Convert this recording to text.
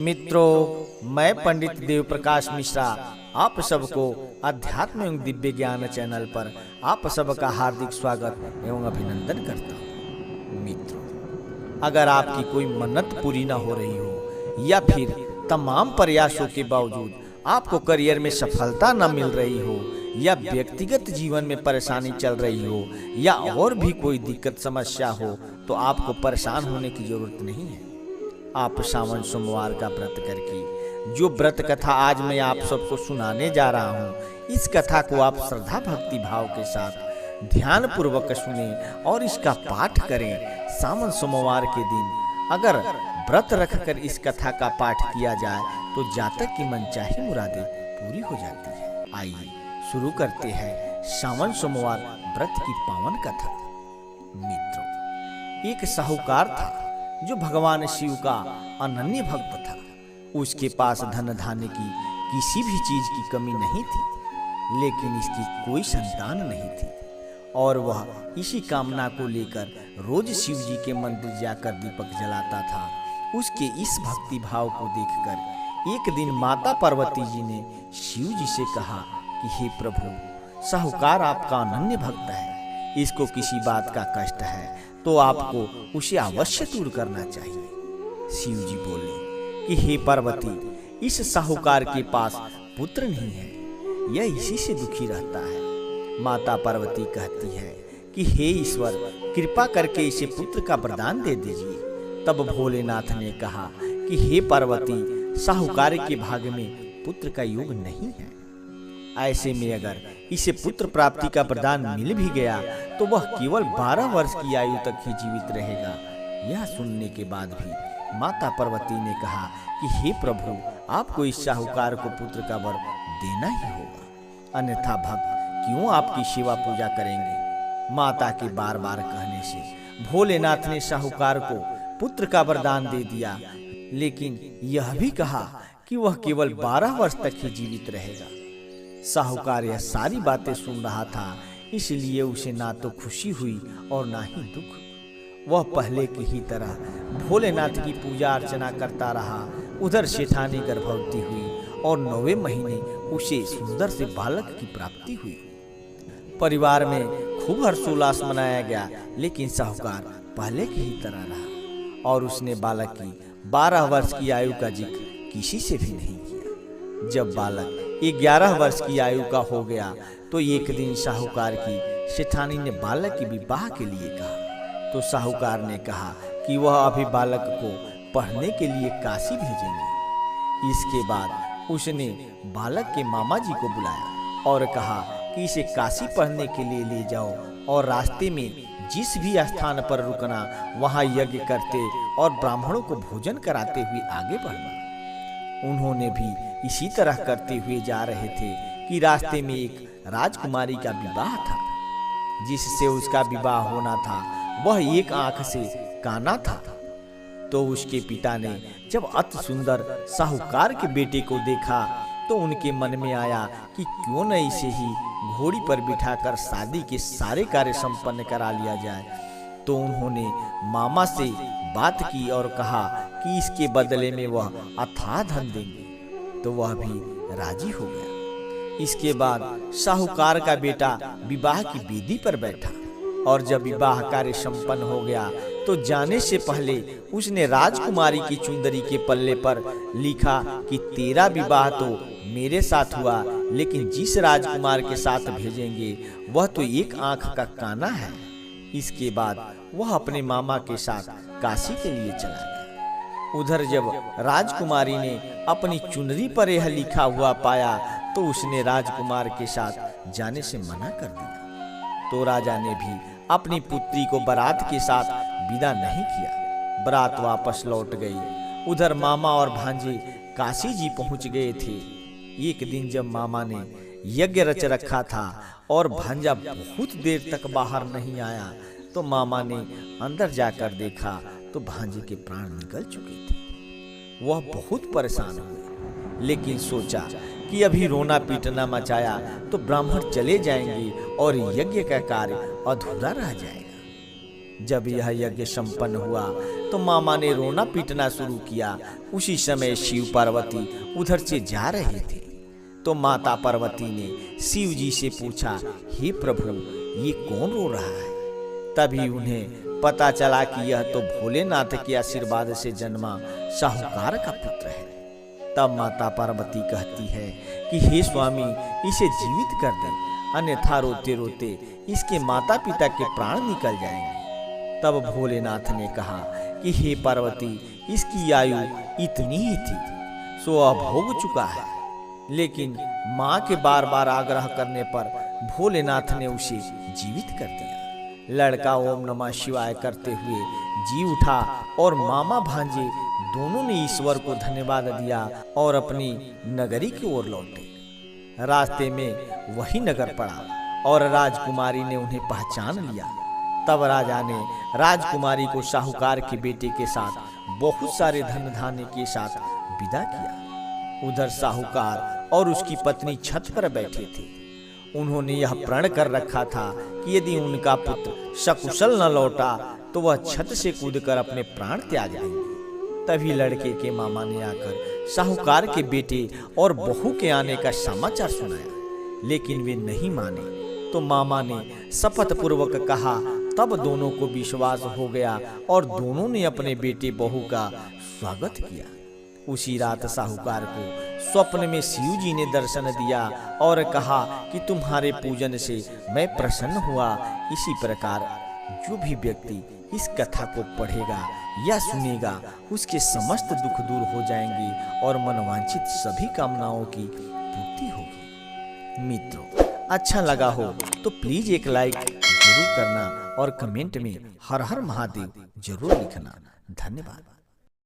मित्रों, मैं पंडित देव प्रकाश मिश्रा आप सबको अध्यात्म एवं दिव्य ज्ञान चैनल पर आप सबका हार्दिक स्वागत एवं अभिनंदन करता हूँ। मित्रों, अगर आपकी कोई मन्नत पूरी न हो रही हो या फिर तमाम प्रयासों के बावजूद आपको करियर में सफलता न मिल रही हो या व्यक्तिगत जीवन में परेशानी चल रही हो या और भी कोई दिक्कत समस्या हो, तो आपको परेशान होने की जरूरत नहीं है। आप सावन सोमवार का व्रत करके जो व्रत कथा आज मैं आप सबको सुनाने जा रहा हूँ, इस कथा को आप श्रद्धा भक्ति भाव के साथ ध्यान पूर्वक सुने और इसका पाठ करें। सावन सोमवार के दिन अगर व्रत रखकर इस कथा का पाठ किया जाए तो जातक की मनचाही मुरादें पूरी हो जाती है। आइए शुरू करते हैं सावन सोमवार व्रत की पावन कथा। मित्रों, एक साहूकार था जो भगवान शिव का अनन्य भक्त था। उसके पास धन धान्य की किसी भी चीज की कमी नहीं थी, लेकिन इसकी कोई संतान नहीं थी और वह इसी कामना को लेकर रोज शिव जी के मंदिर जाकर दीपक जलाता था। उसके इस भक्ति भाव को देखकर एक दिन माता पार्वती जी ने शिव जी से कहा कि हे प्रभु, साहूकार आपका अनन्य भक्त है, इसको किसी बात का कष्ट है तो आपको उसे अवश्य दूर करना चाहिए। शिव जी बोले कि हे पार्वती, इस साहूकार के पास पुत्र नहीं है, यह इसी से दुखी रहता है। माता पार्वती कहती है कि हे ईश्वर, कृपा करके इसे पुत्र का वरदान दे दीजिए। तब भोलेनाथ ने कहा कि हे पार्वती, साहूकार के भाग्य में पुत्र का योग नहीं है। ऐसे में अगर इसे पुत्र प्राप्ति का वरदान मिल भी गया तो वह केवल 12 वर्ष की आयु तक ही जीवित रहेगा। यह सुनने के बाद भी माता पार्वती ने कहा कि हे प्रभु, आपको इस साहूकार को पुत्र का वर देना ही होगा, अन्यथा भक्त क्यों आपकी सेवा पूजा करेंगे। माता के बार बार कहने से भोलेनाथ ने साहूकार को पुत्र का वरदान दे दिया, लेकिन यह भी कहा कि वह केवल 12 वर्ष तक ही जीवित रहेगा। साहूकार यह सारी बातें सुन रहा था, इसलिए उसे ना तो खुशी हुई और ना ही दुख। वह पहले की ही तरह भोलेनाथ की पूजा अर्चना करता रहा। उधर सेठानी गर्भवती हुई और 9वें महीने उसे सुंदर से बालक की प्राप्ति हुई। परिवार में खूब हर्षोल्लास मनाया गया, लेकिन साहूकार पहले की ही तरह रहा और उसने बालक की 12 वर्ष की आयु का जिक्र किसी से भी नहीं किया। जब बालक 11 वर्ष की आयु का हो गया तो एक दिन साहूकार की सेठानी ने बालक की विवाह के लिए कहा, तो साहूकार ने कहा कि वह अभी बालक को पढ़ने के लिए काशी भेजेंगे। इसके बाद उसने बालक के मामा जी को बुलाया और कहा कि इसे काशी पढ़ने के लिए ले जाओ और रास्ते में जिस भी स्थान पर रुकना वहां यज्ञ करते और ब्राह्मणों को भोजन कराते हुए आगे बढ़ना। उन्होंने भी इसी तरह करते हुए जा रहे थे कि रास्ते में एक राजकुमारी का विवाह था। जिससे उसका विवाह होना था वह एक आंख से काना था। तो उसके पिता ने जब अति सुंदर साहूकार के बेटे को देखा तो उनके मन में आया कि क्यों न इसे ही घोड़ी पर बिठाकर शादी के सारे कार्य संपन्न करा लिया जाए। तो उन्होंने मामा से बात की और कहा कि इसके बदले में वह अथाह धन देंगे। तो वह भी राजी हो गया। इसके बाद साहूकार का बेटा विवाह की वेदी पर बैठा और जब विवाह कार्य संपन्न हो गया तो जाने से पहले उसने राजकुमारी की चुंदरी के पल्ले पर लिखा कि तेरा विवाह तो मेरे साथ हुआ, लेकिन जिस राजकुमार के साथ भेजेंगे वह तो एक आंख का काना है। इसके बाद वह अपने मामा के साथ काशी के लिए चला गया। उधर जब राजकुमारी ने अपनी चुनरी पर यह लिखा हुआ पाया तो उसने राजकुमार के साथ जाने से मना कर दिया। तो राजा ने भी अपनी पुत्री को बारात के साथ विदा नहीं किया। बारात वापस लौट गई। उधर मामा और भांजे काशी जी पहुंच गए थे। एक दिन जब मामा ने यज्ञ रच रखा था और भांजा बहुत देर तक बाहर नहीं आया तो मामा ने अंदर जाकर देखा तो भांजे के प्राण निकल चुके थे। वह बहुत परेशान हुए, लेकिन सोचा कि अभी रोना पीटना मचाया तो ब्राह्मण चले जाएंगे और यज्ञ का कार्य अधूरा रह जाएगा। जब यह यज्ञ संपन्न हुआ तो मामा ने रोना पीटना शुरू किया। उसी समय शिव पार्वती उधर से जा रहे थे तो माता पार्वती ने शिव जी से पूछा, हे प्रभु, ये कौन रो रहा है? तभी उन्हें पता चला कि यह तो भोलेनाथ के आशीर्वाद से जन्मा साहूकार का पुत्र है। तब माता पार्वती कहती है कि हे स्वामी, इसे जीवित कर दें, अन्यथा रोते रोते इसके माता पिता के प्राण निकल जाएंगे। तब भोलेनाथ ने कहा कि हे पार्वती, इसकी आयु इतनी ही थी, सो अब भोग चुका है। लेकिन माँ के बार बार आग्रह करने पर भोलेनाथ ने उसे जीवित कर दिया। लड़का ओम नमः शिवाय करते हुए जी उठा और मामा भांजे दोनों ने ईश्वर को धन्यवाद दिया और अपनी नगरी की ओर लौटे। रास्ते में वही नगर पड़ा और राजकुमारी ने उन्हें पहचान लिया। तब राजा ने राजकुमारी को साहूकार के बेटे के साथ बहुत सारे धन धान्य के साथ विदा किया। उधर साहूकार और उसकी पत्नी छत पर बैठे थे। उन्होंने यह प्रण कर रखा था कि यदि उनका पुत्र सकुशल न लौटा तो वह छत से कूदकर अपने प्राण त्याग देंगे। तभी लड़के के मामा ने आकर साहूकार के बेटे और बहू के आने का समाचार सुनाया, लेकिन वे नहीं माने। तो मामा ने शपथ पूर्वक कहा। तब दोनों को विश्वास हो गया और दोनों ने अपने बेटे बहू का स्वागत किया। उसी रात साहूकार को स्वप्न में शिव जी ने दर्शन दिया और कहा कि तुम्हारे पूजन से मैं प्रसन्न हुआ। इसी प्रकार जो भी व्यक्ति इस कथा को पढ़ेगा या सुनेगा, उसके समस्त दुख दूर हो जाएंगे और मनवांछित सभी कामनाओं की पूर्ति होगी। मित्रों, अच्छा लगा हो तो प्लीज एक लाइक जरूर करना और कमेंट में हर हर महादेव जरूर लिखना। धन्यवाद।